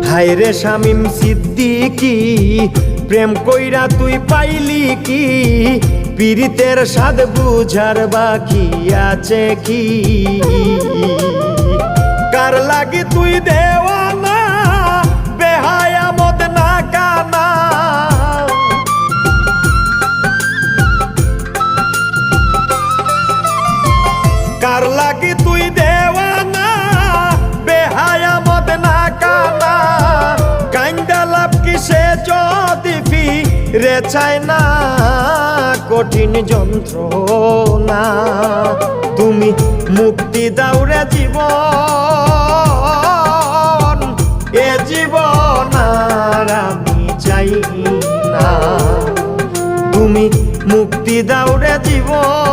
হায়রে শামিম সিদ্দিকি প্রেম কইরা তুই পাইলি কি পীড়িতের স্বাদ বুঝার বাকি আছে কি কার লাগি তুই দেওয়ানা বেহায়া মদ না কানা কার লাগি তুই দেওয়ানা বেহায়া মদ না কানা কাইন্দা লাভ কিসে যদি ফিরে চায় না কঠিন যন্ত্রণা তুমি মুক্তি দাও রে জীবন এ জীবন আর আমি চাই না তুমি মুক্তি দাও রে জীবন